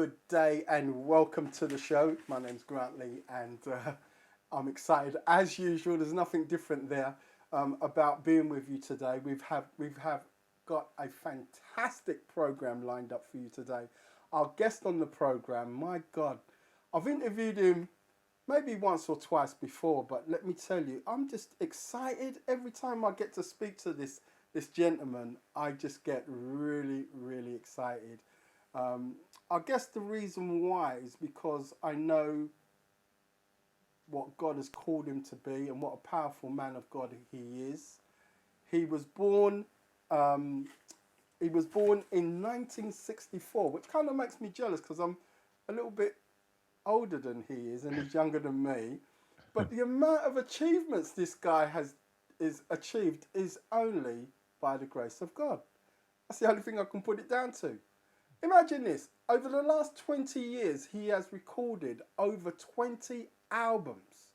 good day and welcome to the show. My name's Grant Lee and I'm excited as usual. There's nothing different there about being with you today. We've got a fantastic program lined up for you today. Our guest on the program, my God, I've interviewed him maybe once or twice before, but let me tell you, I'm just excited every time I get to speak to this gentleman. I just get really, really excited. I guess the reason why is because I know what God has called him to be and what a powerful man of God he is. He was born in 1964, which kind of makes me jealous because I'm a little bit older than he is and he's younger than me. But the amount of achievements this guy is achieved is only by the grace of God. That's the only thing I can put it down to. Imagine this. Over the last 20 years, he has recorded over 20 albums.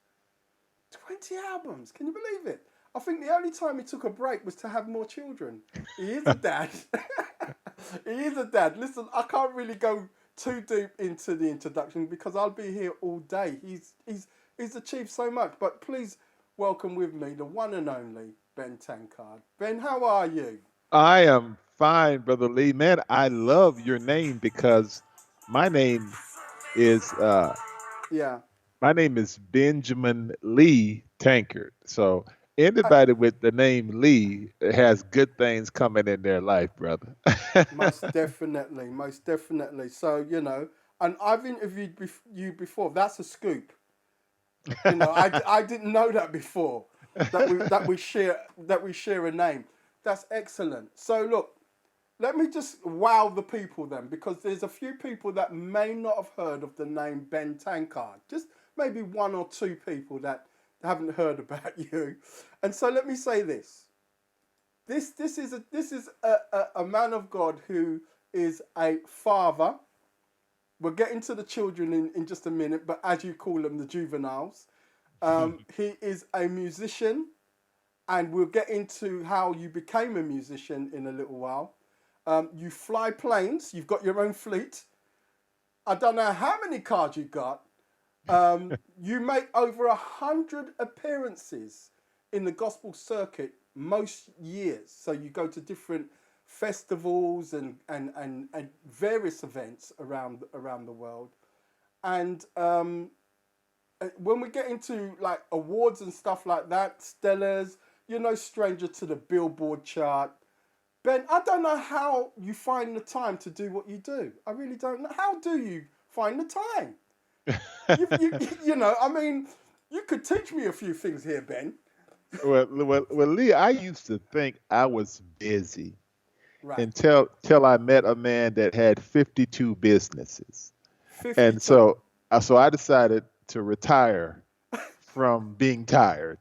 20 albums. Can you believe it? I think the only time he took a break was to have more children. He is a dad. He is a dad. Listen, I can't really go too deep into the introduction because I'll be here all day. He's achieved so much. But please welcome with me the one and only Ben Tankard. Ben, how are you? I am fine, Brother Lee. Man, I love your name because my name is Yeah. my name is Benjamin Lee Tankard. So anybody with the name Lee has good things coming in their life, brother. Most definitely, most definitely. So, and I've interviewed you before. That's a scoop. I didn't know that before. That we share a name. That's excellent. So look, let me just wow the people then, because there's a few people that may not have heard of the name Ben Tankard. Just maybe one or two people that haven't heard about you. And so let me say this. This is a man of God who is a father. We'll get into the children in just a minute, but as you call them, the juveniles. He is a musician, and we'll get into how you became a musician in a little while. You fly planes. You've got your own fleet. I don't know how many cars you got. You make over 100 appearances in the gospel circuit most years. So you go to different festivals and various events around the world. And when we get into like awards and stuff like that, Stellars, you're no stranger to the Billboard chart. Ben, I don't know how you find the time to do what you do. I really don't know. How do you find the time? I mean, you could teach me a few things here, Ben. Well, Lee, I used to think I was busy Right. until I met a man that had 52 businesses. And 52. so I decided to retire from being tired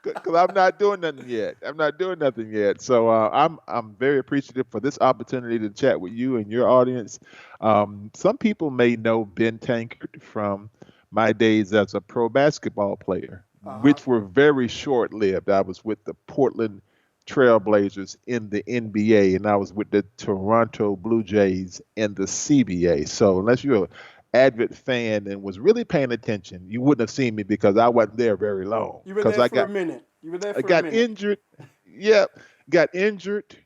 because I'm not doing nothing yet. I'm not doing nothing yet. So I'm very appreciative for this opportunity to chat with you and your audience. Some people may know Ben Tankard from my days as a pro basketball player, Uh-huh. which were very short lived. I was with the Portland Trailblazers in the NBA, and I was with the Toronto Blue Jays in the CBA. So unless you're an avid fan and was really paying attention, you wouldn't have seen me because I wasn't there very long. You were Because there for a minute. You were there I for a got minute. injured. Yep, got injured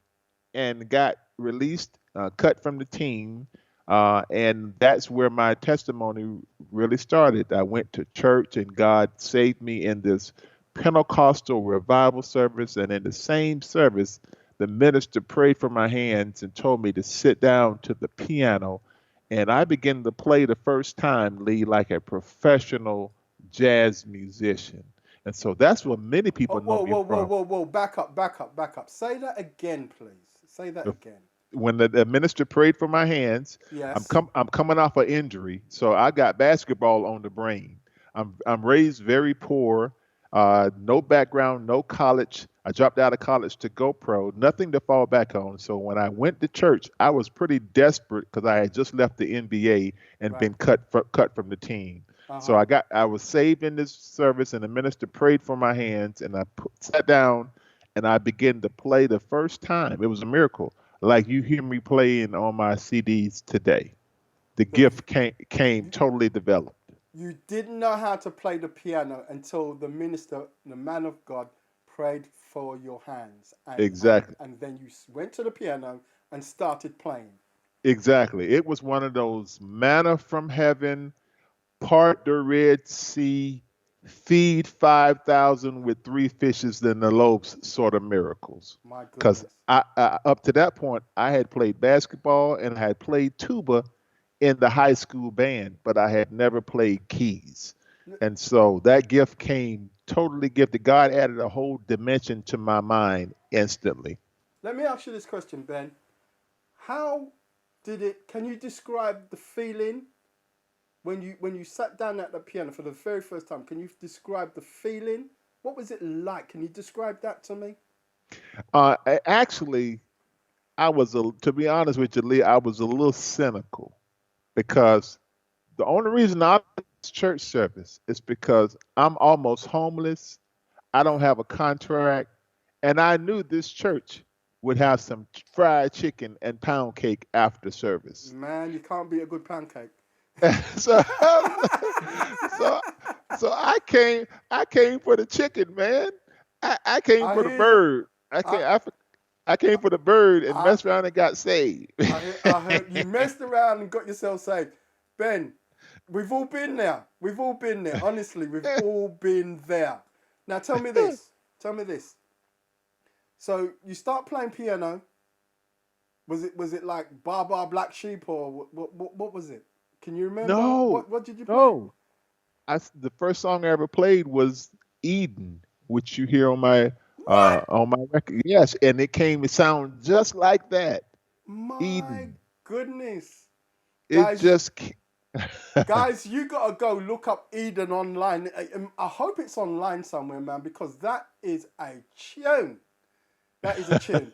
and got released, cut from the team. And that's where my testimony really started. I went to church and God saved me in this Pentecostal revival service. And in the same service, the minister prayed for my hands and told me to sit down to the piano. And I began to play the first time, Lee, like a professional jazz musician. And so that's what many Oh, people know whoa, me whoa, whoa, from. whoa, whoa. Back up, back up, back up. Say that again, please. Say that again. When the minister prayed for my hands, Yes. I'm coming off an injury, so I got basketball on the brain. I'm raised very poor, no background, no college. I dropped out of college to go pro, nothing to fall back on. So when I went to church, I was pretty desperate because I had just left the NBA and Right. been cut from the team. So Uh-huh. I was saved in this service, and the minister prayed for my hands, and sat down, and I began to play the first time. It was a miracle. like you hear me playing on my CDs today. The But gift came you, totally developed. you didn't know how to play the piano until the minister, the man of God, prayed for your hands, Exactly. and then you went to the piano and started playing. Exactly. It was one of those manna from heaven, part the Red Sea, feed 5,000 with three fishes and the loaves sort of miracles. My Because goodness. up to that point, I had played basketball and I had played tuba in the high school band, but I had never played keys. And so that gift came totally gifted. God added a whole dimension to my mind instantly. Let me ask you this question, Ben. How did it? Can you describe the feeling when you sat down at the piano for the very first time? Can you describe the feeling? What was it like? Can you describe that to me? Actually, to be honest with you, Lee, I was a little cynical because the only reason I miss church service is because I'm almost homeless. I don't have a contract, and I knew this church would have some fried chicken and pound cake after service. Man, you can't beat a good pancake. so, so, so I came for the chicken, man. I came I for the hear you. bird. I, I came for the bird and I, messed around and got saved. I heard you messed around and got yourself saved. Ben, we've all been there. We've all been there. Honestly, we've all been there. Now tell me this. Tell me this. So you start playing piano. Was it like Bar Bar Black Sheep or what was it? Can you remember? No, What did you play? no. The first song I ever played was Eden, which you hear What? on my record. Yes, and it sound just like that. My Eden. goodness. It Guys, just guys, you gotta go look up Eden online. I hope it's online somewhere, man, because that is a tune. That is a tune.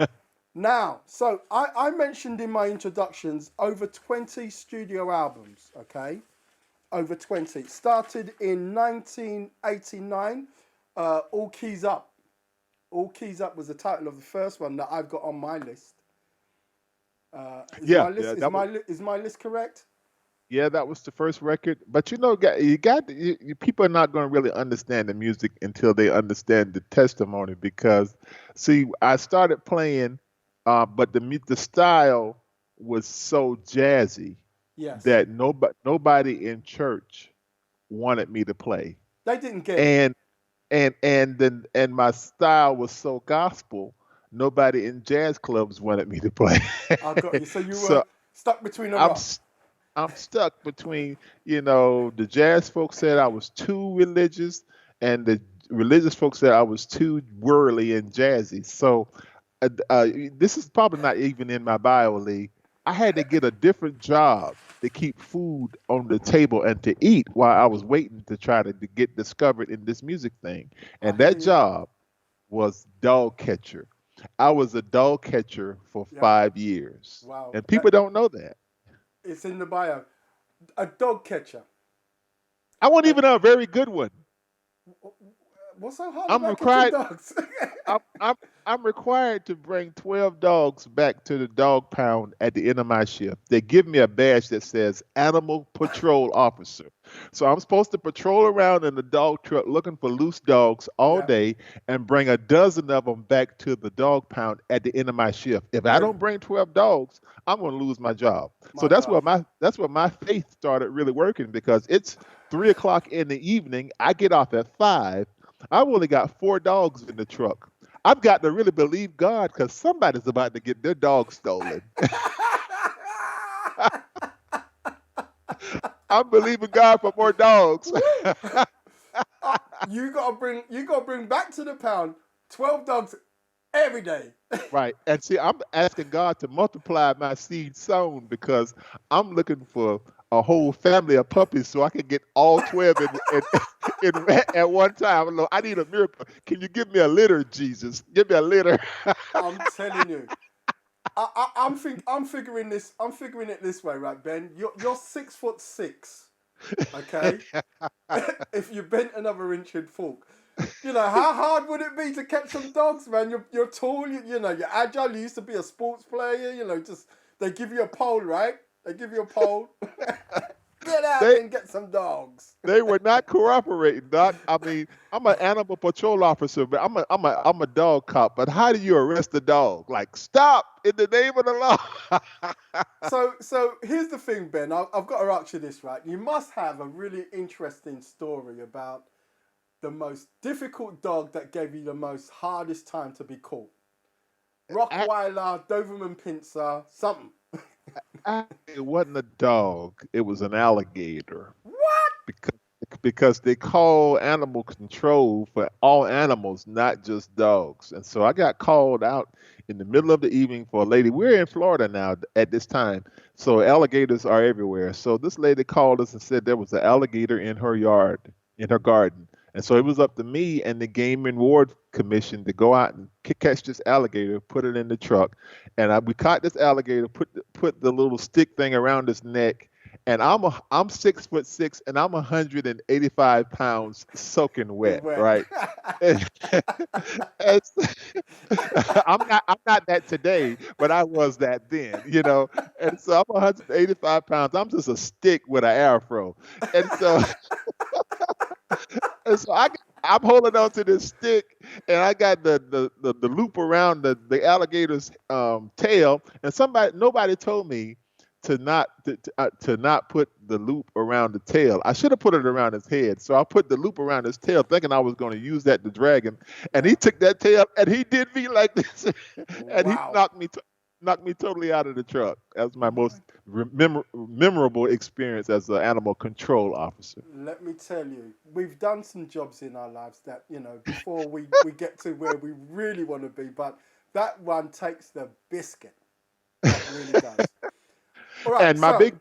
Now, so I mentioned in my introductions over 20 studio albums, okay? Over 20. It started in 1989, All Keys Up. All Keys Up was the title of the first one that I've got on my list. Is yeah, my list yeah, is my is my list correct? that was the first record. But people are not going to really understand the music until they understand the testimony because, see, I started playing, but the style was so jazzy Yes. that nobody in church wanted me to play, They didn't get it. and and my style was so gospel. Nobody in jazz clubs wanted me to play. I got you. So you So were stuck between a I'm rock. s- I'm stuck between, the jazz folks said I was too religious, and the religious folks said I was too whirly and jazzy. So this is probably not even in my bio, Lee. I had to get a different job to keep food on the table and to eat while I was waiting to try to get discovered in this music thing. I And hear that you. job was dog catcher. I was a dog catcher for Yeah. 5 years. Wow. And people don't know that. It's in the bio. A dog catcher. I wasn't A, even a very good one. what's so hard I'm about catching required. dogs? I'm, I'm I'm required to bring 12 dogs back to the dog pound at the end of my shift. They give me a badge that says Animal Patrol Officer. So I'm supposed to patrol around in the dog truck looking for loose dogs all Yeah. day and bring a dozen of them back to the dog pound at the end of my shift. If I Every, don't bring 12 dogs, I'm going to lose my job. So my gosh. that's where my faith started really working because it's 3 o'clock in the evening. I get off at 5. I've only got 4 dogs in the truck. I've got to really believe God because somebody's about to get their dog stolen. I'm believing God for more dogs. You gotta bring back to the pound 12 dogs every day. Right. And see, I'm asking God to multiply my seed sown because I'm looking for a whole family of puppies so I can get all 12 at one time. Lord, I need a miracle. Can you give me a litter, Jesus? Give me a litter. I'm telling you. I'm figuring this. I'm figuring it this way, right, Ben? You're 6'6", okay? If you bent another inch, you'd fall. You know, how hard would it be to catch some dogs, man? You're tall, you know, you're agile. You used to be a sports player, you know, just they give you a pole, right? They give you a pole. Get out They there and get some dogs. they were not cooperating, Doc. I mean, I'm an animal patrol officer, but I'm a dog cop. But how do you arrest a dog? Like, stop in the name of the law. So here's the thing, Ben. I've got to ask you this, right? You must have a really interesting story about the most difficult dog that gave you the most hardest time to be caught. Rottweiler, Doberman Pinscher, something. It wasn't a dog. It was an alligator. What? Because they call animal control for all animals, not just dogs. And so I got called out in the middle of the evening for a lady. We're in Florida now at this time, so alligators are everywhere. So this lady called us and said there was an alligator in her yard, in her garden. And so it was up to me and the Game and Ward Commission to go out and catch this alligator, put it in the truck. And we caught this alligator, put the little stick thing around his neck, and I'm 6'6" and I'm 185 pounds soaking wet, Wet. right? It's- I'm not that today, but I was that then, you know. And so I'm 185 pounds. I'm just a stick with an afro, and so and so I'm holding on to this stick, and I got the loop around the alligator's tail, and nobody told me to not put the loop around the tail. I should have put it around his head. So I put the loop around his tail, thinking I was going to use that to drag him. And he took that tail and he did me like this, and he Wow. knocked me totally out of the truck. That was my most memorable experience as an animal control officer. Let me tell you, we've done some jobs in our lives that, you know, before we get to where we really want to be, but that one takes the biscuit. That really does. All right, And my so big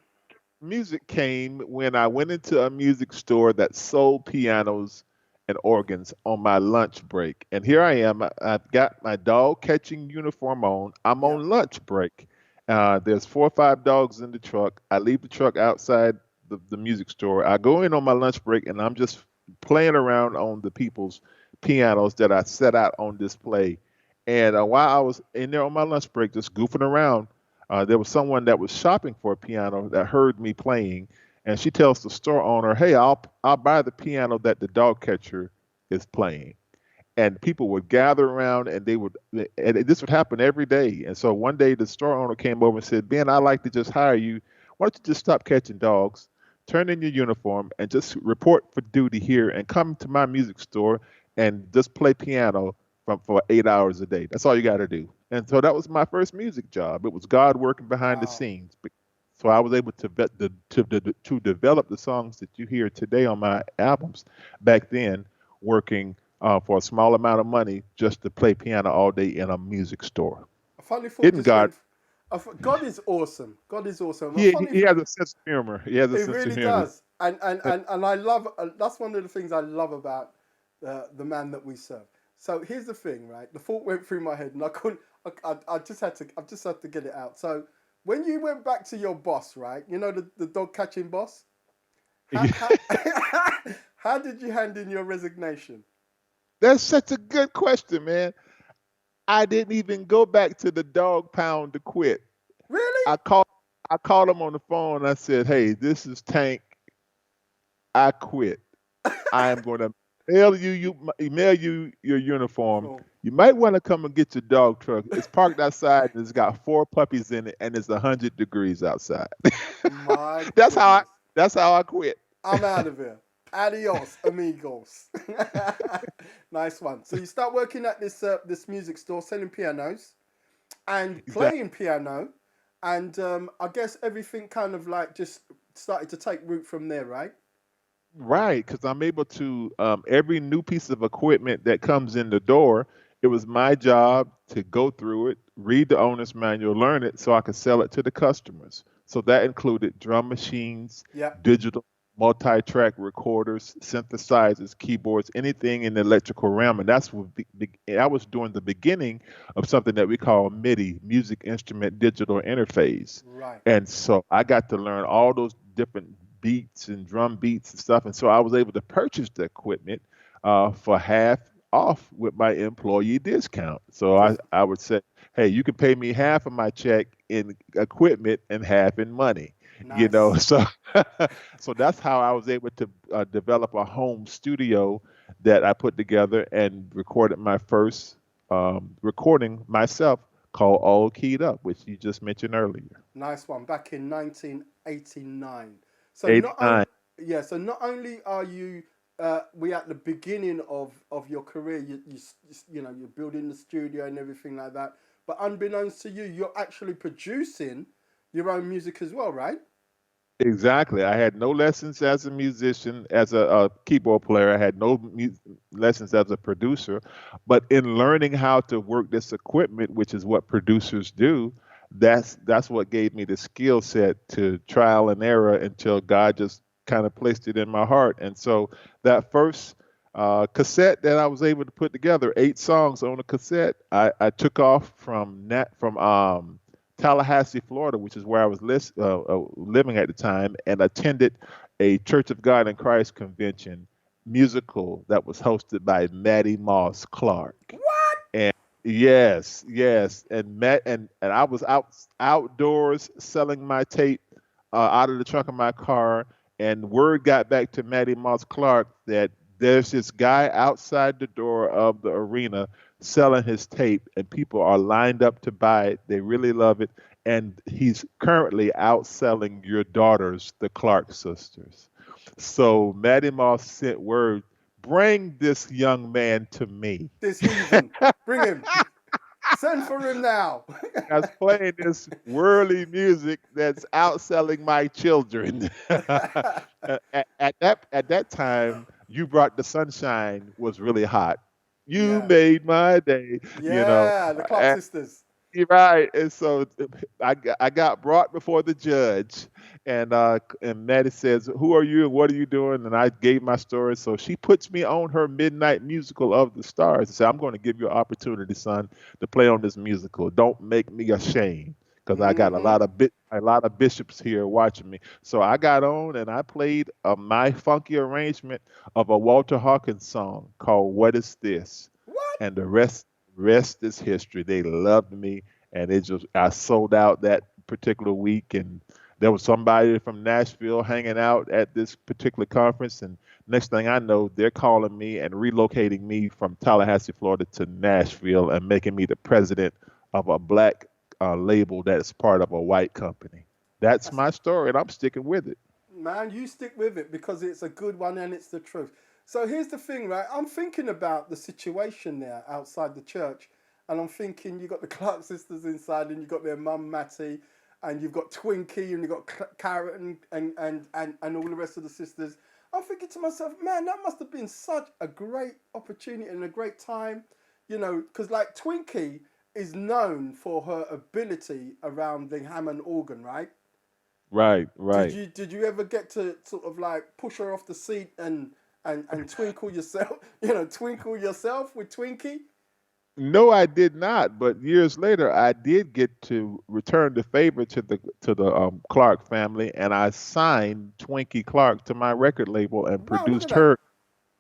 music came when I went into a music store that sold pianos and organs on my lunch break. And here I am. I've got my dog catching uniform on. I'm yeah, on lunch break. There's 4 or 5 dogs in the truck. I leave the truck outside the music store. I go in on my lunch break and I'm just playing around on the people's pianos that I set out on display. And while I was in there on my lunch break, just goofing around, there was someone that was shopping for a piano that heard me playing, and she tells the store owner, "Hey, I'll buy the piano that the dog catcher is playing." And people would gather around, and this would happen every day. And so one day the store owner came over and said, "Ben, I'd like to just hire you. Why don't you just stop catching dogs, turn in your uniform, and just report for duty here, and come to my music store and just play piano for 8 hours a day. That's all you got to do." And so that was my first music job. It was God working behind the wow. scenes. So I was able to develop the songs that you hear today on my albums. Back then, working for a small amount of money just to play piano all day in a music store. A funny thought Isn't just God? went. God is awesome. God is awesome. A He, funny, he has a sense of humor. He has a it sense of really humor. does. And I love, that's one of the things I love about the man that we serve. So here's the thing, right? The thought went through my head and I couldn't, I just had to get it out. So when you went back to your boss, right? You know, the dog catching boss? How, how did you hand in your resignation? That's such a good question, man. I didn't even go back to the dog pound to quit. Really? I called I called him on the phone. I said, "Hey, this is Tank. I quit. I am going to mail you your uniform. Oh, You might want to come and get your dog truck. It's parked outside and it's got 4 puppies in it and it's 100 degrees outside." my that's how I goodness. that's how I quit. I'm out of here. Adios, amigos. Nice one. So you start working at this music store, selling pianos and Exactly. playing piano, and I guess everything kind of like just started to take root from there, right? Right, because I'm able to every new piece of equipment that comes in the door. It was my job to go through it, read the owner's manual, learn it, so I could sell it to the customers. So that included drum machines, Yeah. digital multi-track recorders, synthesizers, keyboards, anything in the electrical realm. And I was doing the beginning of something that we call MIDI, music instrument digital interface. Right. And so I got to learn all those different beats and drum beats and stuff. And so I was able to purchase the equipment for half off with my employee discount. So I, Just I would say, hey, you can pay me half of my check in equipment and half in money. You know, nice. so so that's how I was able to develop a home studio that I put together and recorded my first recording myself called All Keyed Up, which you just mentioned earlier. Nice one. Back in 1989. So not only 89. yeah, so not only are you we at the beginning of your career, you know you're building the studio and everything like that, but unbeknownst to you, you're actually producing your own music as well, right? Exactly. I had no lessons as a musician, as a keyboard player. I had no lessons as a producer. But in learning how to work this equipment, which is what producers do, that's what gave me the skill set to trial and error until God just kind of placed it in my heart. And so that first cassette that I was able to put together, 8 songs on a cassette, I took off from Tallahassee, Florida, which is where I was living at the time, and attended a Church of God in Christ convention musical that was hosted by Matty Moss Clark. What? And yes, yes, and I was outdoors selling my tape out of the trunk of my car, and word got back to Matty Moss Clark that there's this guy outside the door of the arena selling his tape, and people are lined up to buy it. They really love it, and he's currently outselling your daughters, the Clark sisters. So Matty Moss sent word, bring this young man to me. This heathen. Bring him. Send for him now. I was playing this worldly music that's outselling my children. At that time, "You Brought the Sunshine" was really hot. You Yeah. made my day, you know. Yeah, the Clark sisters. You're right. And so I got brought before the judge, and Maddie says, "Who are you and what are you doing?" And I gave my story. So she puts me on her midnight musical of the stars and said, "I'm going to give you an opportunity, son, to play on this musical. Don't make me ashamed." Because I got a Mm-hmm. lot of a lot of bishops here watching me. So I got on and I played my funky arrangement of a Walter Hawkins song called "What Is This?" What? And the rest is history. They loved me, and it just I sold out that particular week, and there was somebody from Nashville hanging out at this particular conference, and next thing I know, they're calling me and relocating me from Tallahassee, Florida, to Nashville, and making me the president of a black label that is part of a white company. That's That's my story, and I'm sticking with it. Man, you stick with it because it's a good one and it's the truth. So here's the thing, right? I'm thinking about the situation there outside the church, and I'm thinking you got the Clark sisters inside, and you got their mum Matty, and you've got Twinkie, and you got Carrot, and all the rest of the sisters. I'm thinking to myself, man, that must have been such a great opportunity and a great time, you know, because like Twinkie is known for her ability around the Hammond organ, right? Right, Did right. you ever get to sort of like push her off the seat and twinkle yourself, you know, twinkle yourself with Twinkie? No, I did not. But years later, I did get to return the favor to the Clark family, and I signed Twinkie Clark to my record label and Wow, look at produced that. her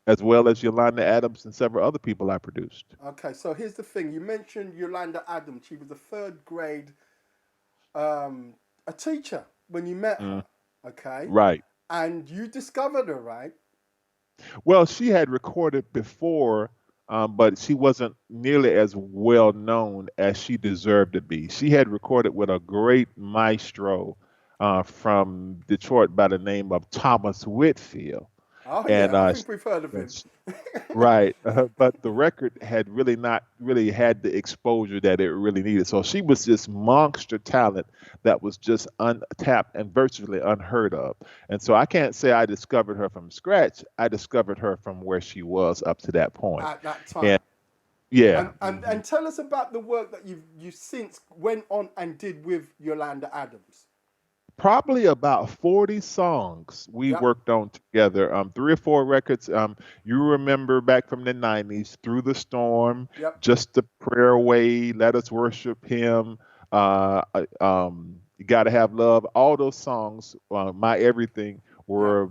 as well as Yolanda Adams and several other people I produced. Okay, so here's the thing. You mentioned Yolanda Adams. She was a third grade um, a teacher when you met Mm, her. Okay, right. and you discovered her, right? Well, she had recorded before, but she wasn't nearly as well known as she deserved to be. She had recorded with a great maestro from Detroit by the name of Thomas Whitfield. Oh And yeah, I think we've heard of him. yes, right, but the record had really not really had the exposure that it really needed. So she was this monster talent that was just untapped and virtually unheard of. And so I can't say I discovered her from scratch. I discovered her from where she was up to that point. At that And time. yeah, And tell us about the work that you since went on and did with Yolanda Adams. probably about 40 songs we Yep, worked on together, 3 or 4 records. You remember back from the 90s, "Through the Storm," yep, "Just a Prayer Away," "Let Us Worship Him," "You Gotta Have Love." All those songs, "My Everything," yep. were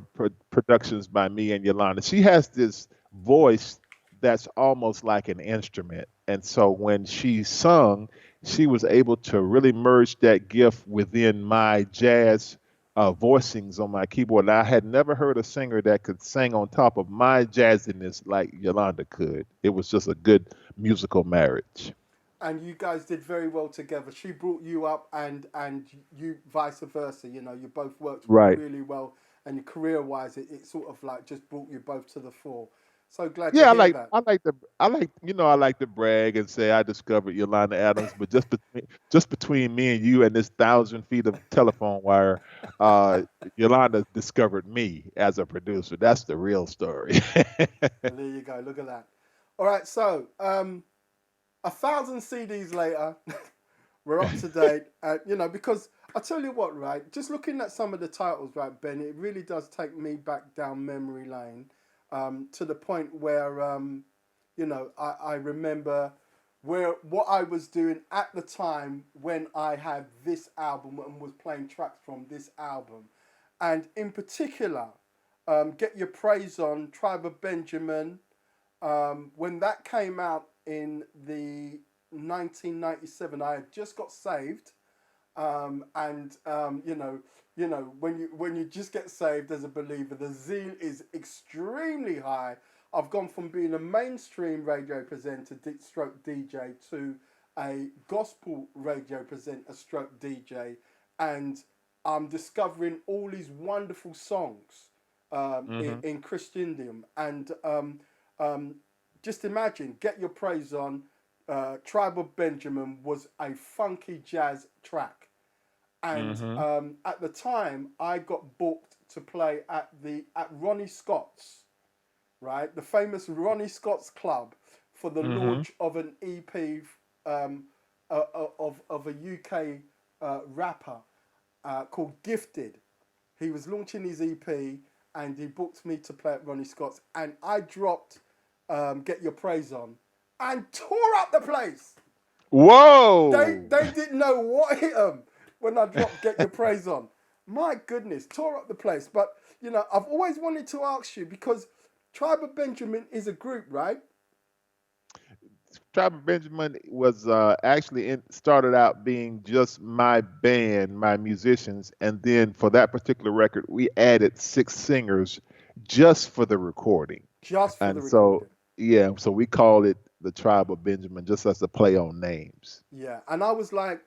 productions by me and Yolanda. She has this voice that's almost like an instrument. And so when she sung, she was able to really merge that gift within my jazz voicings on my keyboard. And I had never heard a singer that could sing on top of my jazziness like Yolanda could. It was just a good musical marriage. And you guys did very well together. She brought you up, and you vice versa. You know, you both worked Right. really well, and career wise, it sort of like just brought you both to the fore. So glad to Yeah, hear that. I like to brag and say I discovered Yolanda Adams, but just between me and you and this 1,000 feet of telephone wire, uh, Yolanda discovered me as a producer. That's the real story. Well, there you go. Look at that. All right, so 1,000 CDs later, we're up to date. You know, because I tell you what, right? Just looking at some of the titles, right, Ben, it really does take me back down memory lane, to the point where, you know, I remember where what I was doing at the time when I had this album and was playing tracks from this album, and in particular, Get Your Praise On, Tribe of Benjamin. When that came out in the 1997, I had just got saved, and when you just get saved as a believer, the zeal is extremely high. I've gone from being a mainstream radio presenter, stroke DJ, to a gospel radio presenter, stroke DJ, and I'm discovering all these wonderful songs, Hmm. in Christendom, and um, just imagine, Get Your Praise On, Tribe of Benjamin was a funky jazz track. And Hmm. at the time, I got booked to play at Ronnie Scott's, right? The famous Ronnie Scott's Club, for the Hmm. launch of an EP, of a UK rapper, called Gifted. He was launching his EP, and he booked me to play at Ronnie Scott's, and I dropped Get Your Praise On and tore up the place. Whoa! They didn't know what hit them when I dropped Get Your Praise On. My goodness, tore up the place. But, you know, I've always wanted to ask you, because Tribe of Benjamin is a group, right? Trapper Benjamin was started out being just my band, my musicians, and then for that particular record, we added 6 singers just for the recording. Just for the And so, recording. yeah, so we call it the Tribe of Benjamin, just as a play on names. Yeah. And I was like,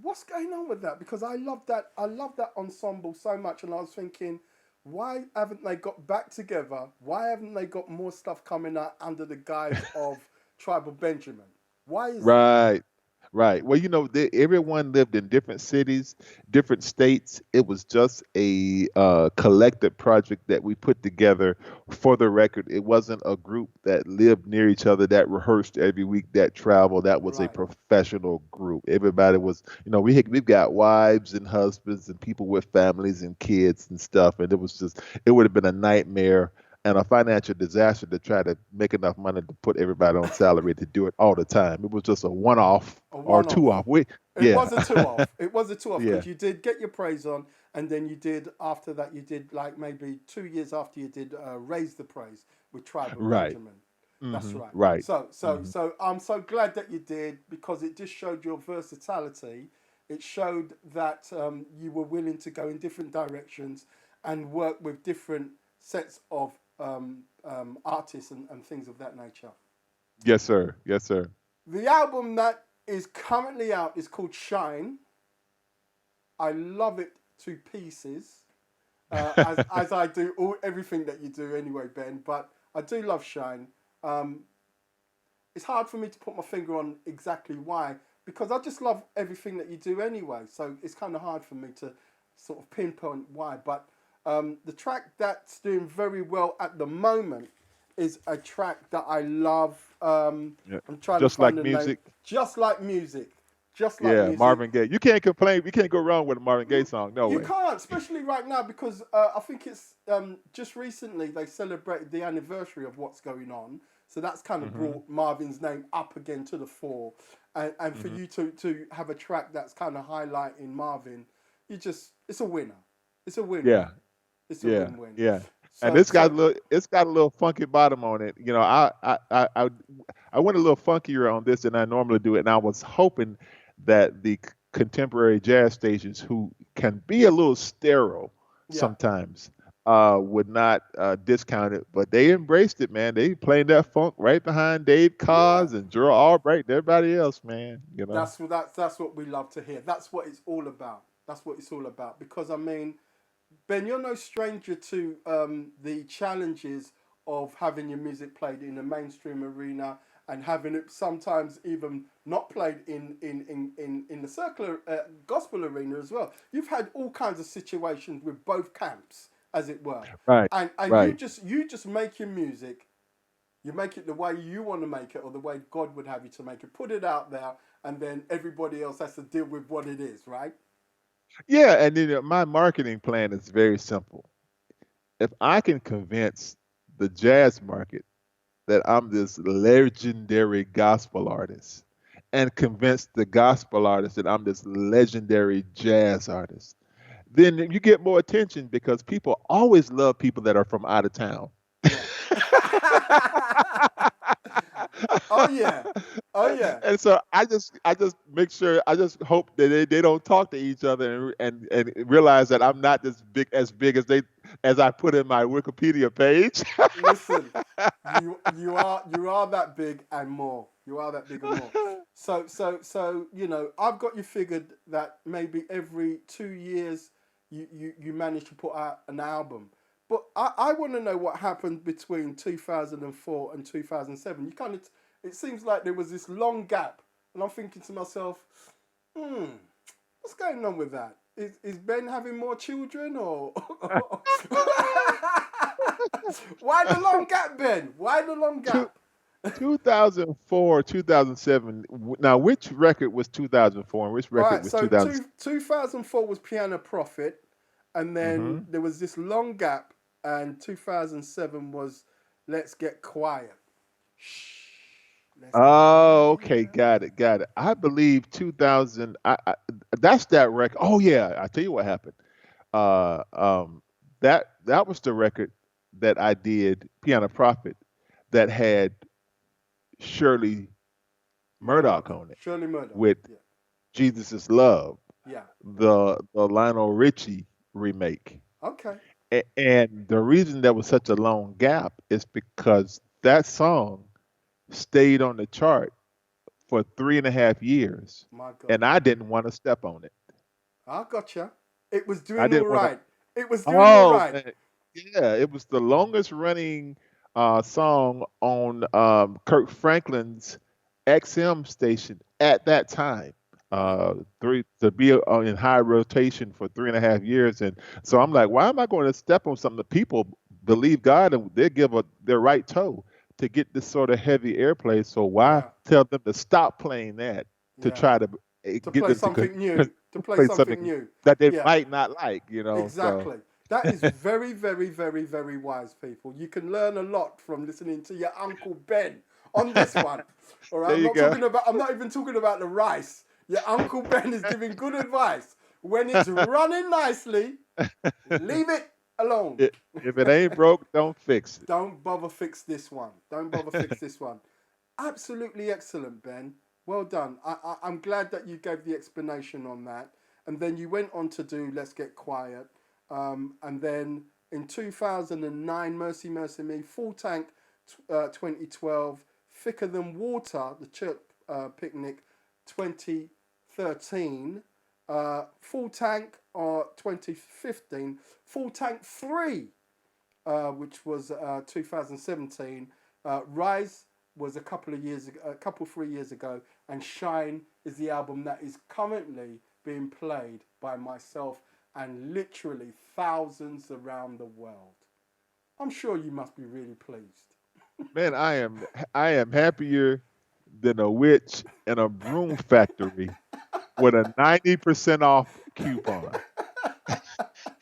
what's going on with that? Because I love that ensemble so much, and I was thinking, why haven't they got back together? Why haven't they got more stuff coming out under the guise of Tribal Benjamin? Why is that? Right, right. Well, everyone lived in different cities, different states. It was just a collective project that we put together for the record. It wasn't a group that lived near each other, that rehearsed every week, that traveled. That was a Right. professional group. Everybody was, we've got wives and husbands and people with families and kids and stuff, and it would have been a nightmare and a financial disaster to try to make enough money to put everybody on salary to do it all the time. It was just a one off A or one two off. off. We It Yeah. was a two off. It was a two off, Yeah. because you did Get Your Praise On, and then you did, after that, you did like maybe 2 years after, you did Raise the Praise with Tribe of Right. Benjamin. That's right. Right. So I'm so glad that you did, because it just showed your versatility. It showed that you were willing to go in different directions and work with different sets of artists, and things of that nature. Yes, sir. Yes, sir. The album that is currently out is called Shine. I love it to pieces, as I do everything that you do anyway, Ben. But I do love Shine. Um, it's hard for me to put my finger on exactly why, because I just love everything that you do anyway. So it's kind of hard for me to sort of pinpoint why. But the track that's doing very well at the moment is a track that I love. Yeah. I'm trying to Just find like the name. music. Just like music. Just like Yeah, music. Marvin Gaye. You can't complain. You can't go wrong with a Marvin Gaye song. No You way. can't, especially right now, because I think it's just recently they celebrated the anniversary of What's Going On. So that's kind of Hmm. brought Marvin's name up again to the fore. And for Hmm. you to have a track that's kind of highlighting Marvin, it's a winner. It's a win-win. Yeah. It's a Yeah. win-win. Yeah. And So so it's got a little funky bottom on it. You know, I went a little funkier on this than I normally do, and I was hoping that the contemporary jazz stations, who can be a little sterile yeah. sometimes, would not discount it, but they embraced it, man. They played that funk right behind Dave Yeah. Koz and Gerald Albright and everybody else, man. You know. That's what we love to hear. That's what it's all about. That's what it's all about. Because I mean, Ben, you're no stranger to the challenges of having your music played in a mainstream arena and having it sometimes even not played in the circular gospel arena as well. You've had all kinds of situations with both camps, as it were, Right. and Right. you just make your music. You make it the way you want to make it, or the way God would have you to make it. Put it out there, and then everybody else has to deal with what it is, right? Yeah, and then my marketing plan is very simple. If I can convince the jazz market that I'm this legendary gospel artist and convince the gospel artist that I'm this legendary jazz artist, then you get more attention because people always love people that are from out of town. Yeah. Oh yeah. Oh yeah. And so I just make sure I just hope that they don't talk to each other and realize that I'm not as big as I put in my Wikipedia page. Listen, you are that big and more. You are that big and more. So I've got you figured that maybe every 2 years you manage to put out an album. But I want to know what happened between 2004 and 2007. It seems like there was this long gap, and I'm thinking to myself, hmm, what's going on with that? Is Ben having more children, or why the long gap, Ben? Why the long Two, gap? 2004, 2007. Now, which record was 2004 and which All record right, was so 2000? 2004 was Piano Prophet, and then Mm-hmm. there was this long gap, and 2007 was Let's Get Quiet. Shh, let's get Oh, okay, quiet. got it, got it. I believe 2000. That's that record. Oh yeah, I tell you what happened. Uh, um, that was the record that I did, Piano Prophet, that had Shirley Murdoch Murdoch, on it Shirley Murdoch. with Yeah, Jesus is Love, yeah. the Lionel Richie remake. Okay. And the reason there was such a long gap is because that song stayed on the chart for 3.5 years, My God. and I didn't want to step on it. I gotcha. It was I doing all didn't want to. right. It was doing all Oh right. man, yeah, it was the longest running song on Kirk Franklin's XM station at that time. Right. Three to be in high rotation for 3.5 years, and so I'm like, why am I going to step on something that people believe God and they give their right toe to get this sort of heavy airplay? So why Yeah. tell them to stop playing that to Yeah. try to To get play them to something new. To play play something something new. that they Yeah. might not like, you know? So. Exactly. That is very, very, very, very wise, people. You can learn a lot from listening to your Uncle Ben on this one. All right. There you go. I'm not even talking about the rice. Your Uncle Ben is giving good advice. When it's running nicely, leave it alone. If it ain't broke, don't fix it. Don't bother fix this one. Don't bother fix this one. Absolutely excellent, Ben. Well done. I'm glad that you gave the explanation on that. And then you went on to do Let's Get Quiet. And then in 2009, Mercy Mercy Me, Full Tank 2012, Thicker Than Water, the Church Picnic 2013, Full Tank 2015, Full Tank 3 which was 2017. Rise was a couple of years ago, 3 years ago, and Shine is the album that is currently being played by myself and literally thousands around the world. I'm sure you must be really pleased. Man, I am happier than a witch in a broom factory with a 90% off coupon.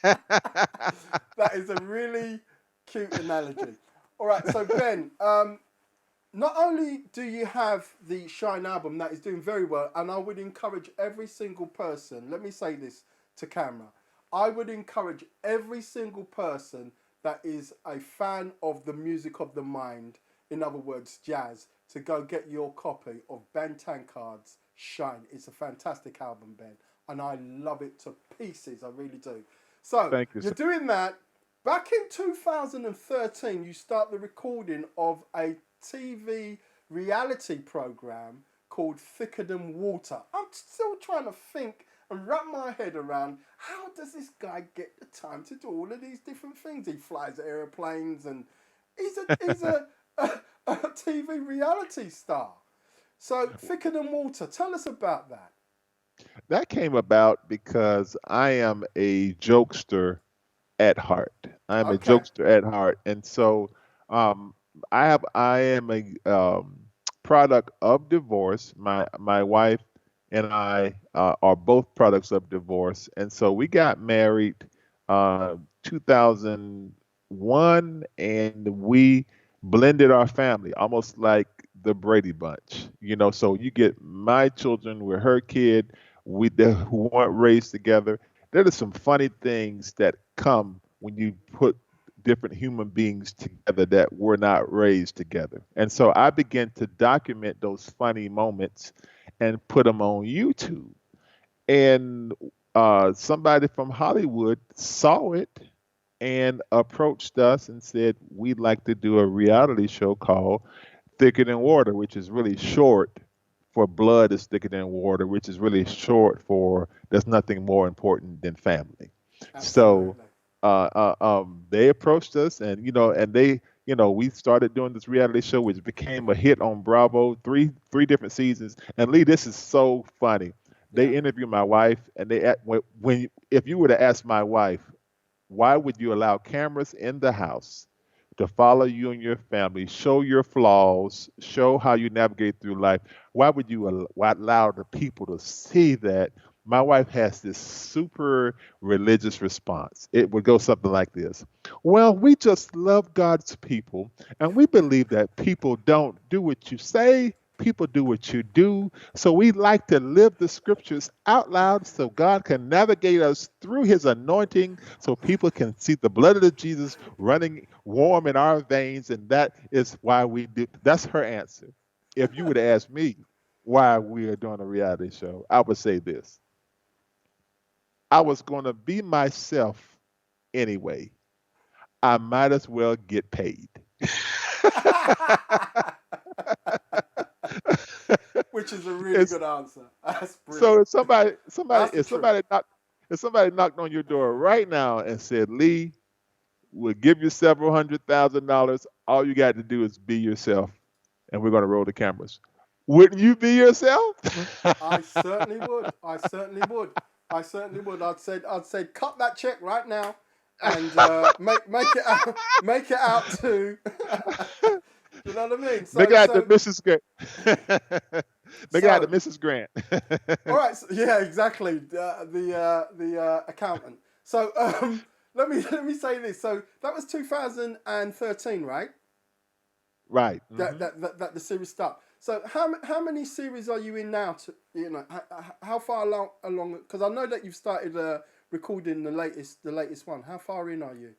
That is a really cute analogy. All right, so Ben, not only do you have the Shine album that is doing very well, and I would encourage every single person, let me say this to camera, I would encourage every single person that is a fan of the music of the mind, in other words, jazz, to go get your copy of Ben Tankard's Shine. It's a fantastic album, Ben, and I love it to pieces. I really do. So Thank you, you're sir. doing that. Back in 2013, you start the recording of a TV reality program called Thicker Than Water. I'm still trying to think and wrap my head around how does this guy get the time to do all of these different things? He flies airplanes and he's a TV reality star. So Thicker Than Water, tell us about that. That came about because I am a jokester at heart. I'm a Okay. jokester at heart, and so um, I am a product of divorce. My wife and I are both products of divorce, and so we got married 2001, and we blended our family almost like the Brady Bunch. So you get my children with her kid, who weren't raised together. There are some funny things that come when you put different human beings together that were not raised together. And so I began to document those funny moments and put them on YouTube. And somebody from Hollywood saw it and approached us and said, we'd like to do a reality show called Thicker Than Water, which is really short for blood is thicker than water, which is really short for there's nothing more important than family. So Absolutely. they approached us, and we started doing this reality show, which became a hit on Bravo, three different seasons. And Lee, this is so funny. They Yeah. interviewed my wife, and when if you were to ask my wife, why would you allow cameras in the house to follow you and your family, show your flaws, show how you navigate through life? Why would you allow the people to see that? My wife has this super religious response. It would go something like this. Well, we just love God's people, and we believe that people don't do what you say, people do what you do. So we like to live the scriptures out loud so God can navigate us through his anointing so people can see the blood of Jesus running warm in our veins. And that is why we do. That's her answer. If you would ask me why we are doing a reality show, I would say this. I was going to be myself anyway. I might as well get paid. Which is a really It's good answer. That's So brilliant. That's the if truth. somebody knocked on your door right now and said, Lee, we'll give you several $100,000. All you got to do is be yourself, and we're going to roll the cameras. Wouldn't you be yourself? I certainly would. I certainly would. I certainly would. I'd say cut that check right now, and make it out, make it out to. You know what I mean? Make So it out to so Mrs. Grant. Make it out to so. Mrs. Grant. All right. So, yeah, exactly. The accountant. So let me say this. So that was 2013, right? Right. That the series start. So how many series are you in now? How far along? Because I know that you've started recording the latest one. How far in are you?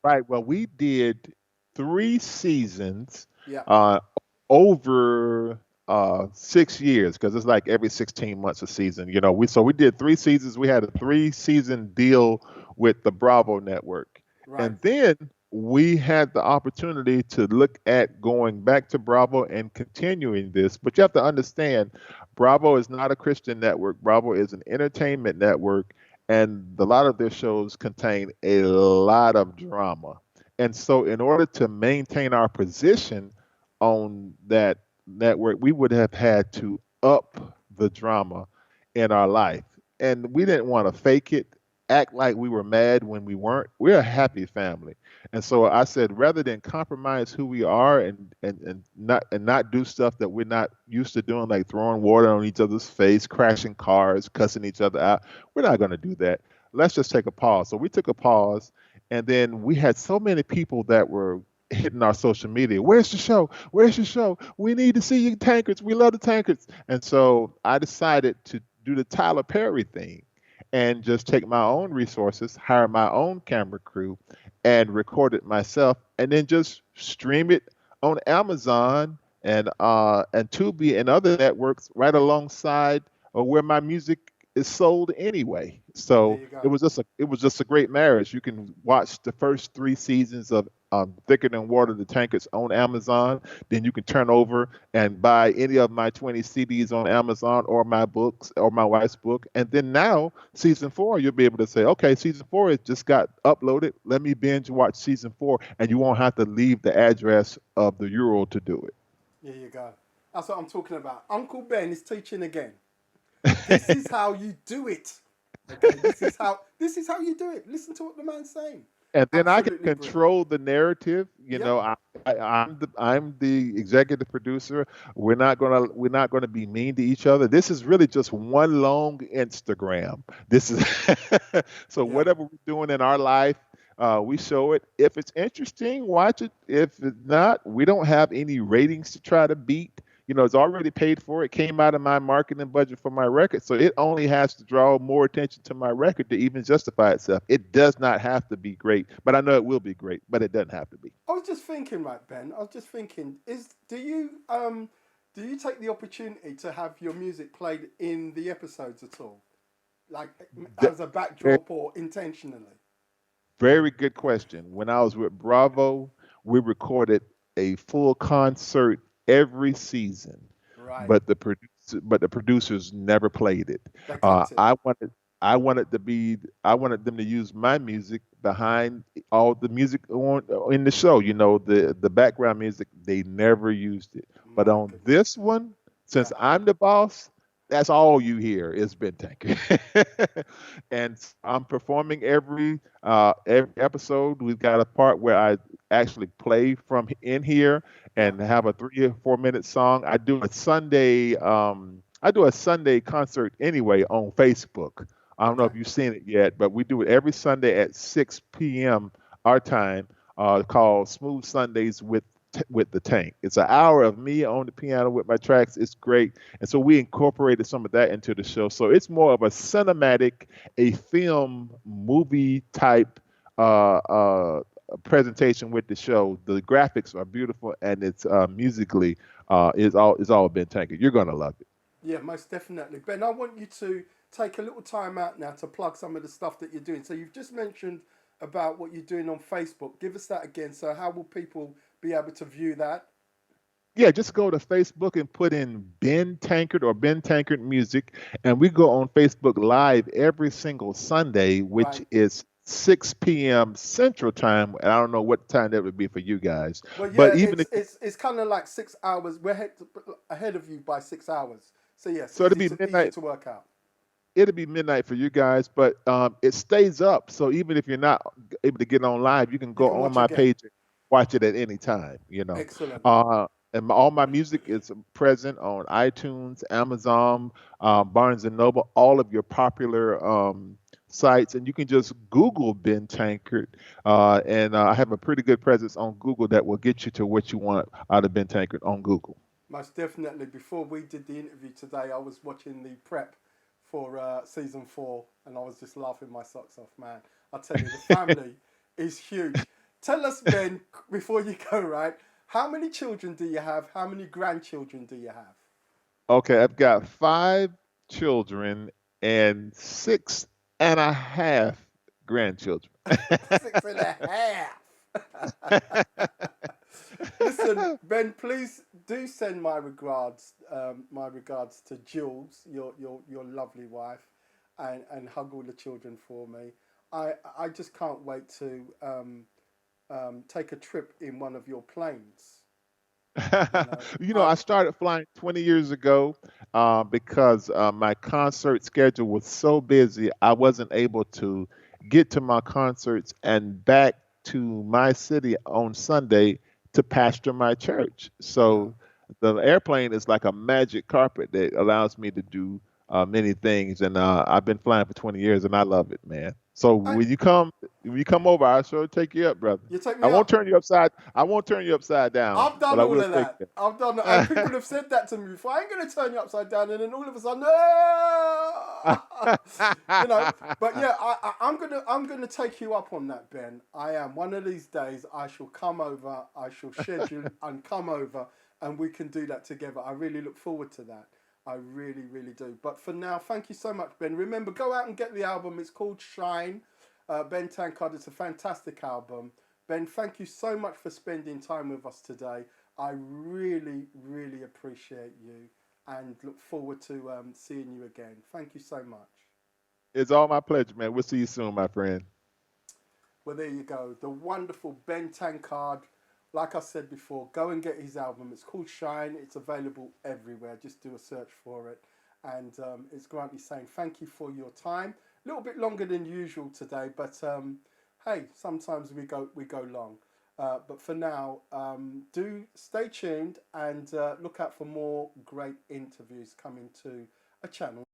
Right. Well, we did 3 seasons Yeah. uh, over 6 years because it's like every 16 months a season. We did 3 seasons. We had a 3 season deal with the Bravo network, Right. and then we had the opportunity to look at going back to Bravo and continuing this. But you have to understand, Bravo is not a Christian network. Bravo is an entertainment network, and a lot of their shows contain a lot of drama. And so, in order to maintain our position on that network, we would have had to up the drama in our life. And we didn't want to fake it, act like we were mad when we weren't. We're a happy family. And so I said, rather than compromise who we are and not do stuff that we're not used to doing, like throwing water on each other's face, crashing cars, cussing each other out, we're not going to do that. Let's just take a pause. So we took a pause, and then we had so many people that were hitting our social media. Where's the show? Where's the show? We need to see you tankards. We love the tankards. And so I decided to do the Tyler Perry thing. and just take my own resources, hire my own camera crew, and record it myself, and then just stream it on Amazon and Tubi and other networks right alongside or where my music is sold anyway. There So you it go. was just a great marriage. You can watch the first 3 seasons of Thicker Than Water, the Tankards on Amazon. Then you can turn over and buy any of my 20 CDs on Amazon or my books or my wife's book. And then now season 4, you'll be able to say, okay, season 4 it just got uploaded. Let me binge watch season 4, and you won't have to leave the address of the URL to do There you go. That's what I'm talking about. Uncle Ben is teaching again. This it. is how you do it. Okay, this is how you do it. Listen to what the man's saying. And then I can Absolutely brilliant. control the narrative. You Yep. know, I'm the executive producer. We're not gonna be mean to each other. This is really just one long Instagram. This is so Yeah. whatever we're doing in our life, we show it. If it's interesting, watch it. If it's not, we don't have any ratings to try to beat. It's already paid for. It came out of my marketing budget for my record, so it only has to draw more attention to my record to even justify itself. It does not have to be great, but I know it will be great, but it doesn't have to be. I was just thinking, right, Ben. I was just thinking, do you take the opportunity to have your music played in the episodes at all, like Th- as a Very, backdrop or intentionally? very good question. When I was with Bravo, we recorded a full concert every season, Right. but the producers never played it. They Uh, cut it. I wanted I wanted them to use my music behind all the music in the show. The background music. They never used it. But My on goodness. this one, Yeah. since I'm the boss, that's all you hear is Ben Tankard. And I'm performing every episode. We've got a part where I actually play from in here Yeah. and have a 3 or 4 minute song. I do a Sunday concert anyway on Facebook. I don't know Okay. if you've seen it yet, but we do it every Sunday at 6 p.m. our time, called Smooth Sundays with the Tank. It's an hour of me on the piano with my tracks. It's great, and so we incorporated some of that into the show. So it's more of a cinematic, a film movie type presentation with the show. The graphics are beautiful, and it's musically is all Ben Tankard. You're gonna love it. Yeah, most definitely. Ben, I want you to take a little time out now to plug some of the stuff that you're doing. So you've just mentioned about what you're doing on Facebook. Give us that again. So how will people be able to view that? Yeah, just go to Facebook and put in Ben Tankard or Ben Tankard Music, and we go on Facebook Live every single Sunday, which Right. is 6 p.m. Central Time. And I don't know what time that would be for you guys, Well, but yeah, even it's if it's it's kind of like 6 hours. We're ahead of you by 6 hours. So yes, so, easy to work out. it'll be midnight for you guys, but it stays up. So even if you're not able to get on live, you can You go can on watch my again. page and watch it at any time. Excellent. All my music is present on iTunes, Amazon, Barnes and Noble, all of your popular sites, and you can just Google Ben Tankard, and I have a pretty good presence on Google that will get you to what you want out of Ben Tankard on Google. Most definitely. Before we did the interview today, I was watching the prep for season 4, and I was just laughing my socks off, man. I tell you, the family is huge. Tell us, Ben, before you go, right? How many children do you have? How many grandchildren do you have? Okay, I've got 5 children and 6.5 grandchildren. 6.5. Listen, Ben, please do send my regards to Jules, your lovely wife, and hug all the children for me. I just can't wait to take a trip in one of your planes. You know, I started flying 20 years ago because my concert schedule was so busy, I wasn't able to get to my concerts and back to my city on Sunday to pastor my church. yeah, So the airplane is like a magic carpet that allows me to do. many things, and I've been flying for 20 years, and I love it, man. So I, when you come over, I'll sure take you up, brother. you take I me won't up. turn you upside. I won't turn you upside down, I've but done I all will of take that. you. I've done, and people have said that to me before. I ain't gonna turn you upside down, and then all of a sudden, "Ah!" you know. But yeah, I'm gonna take you up on that, Ben. I am. One of these days, I shall come over. I shall schedule and come over, and we can do that together. I really look forward to that. I really, really do. But for now, thank you so much, Ben. Remember, go out and get the album. It's called Shine. Ben Tankard. It's a fantastic album. Ben, thank you so much for spending time with us today. I really, really appreciate you and look forward to seeing you again. Thank you so much. It's all my pleasure, man. We'll see you soon, my friend. Well, there you go. The wonderful Ben Tankard. Like I said before, go and get his album. It's called Shine. It's available everywhere. Just do a search for it. And it's Grantley saying thank you for your time. A little bit longer than usual today, but hey, sometimes we go long. But for now, do stay tuned and look out for more great interviews coming to a channel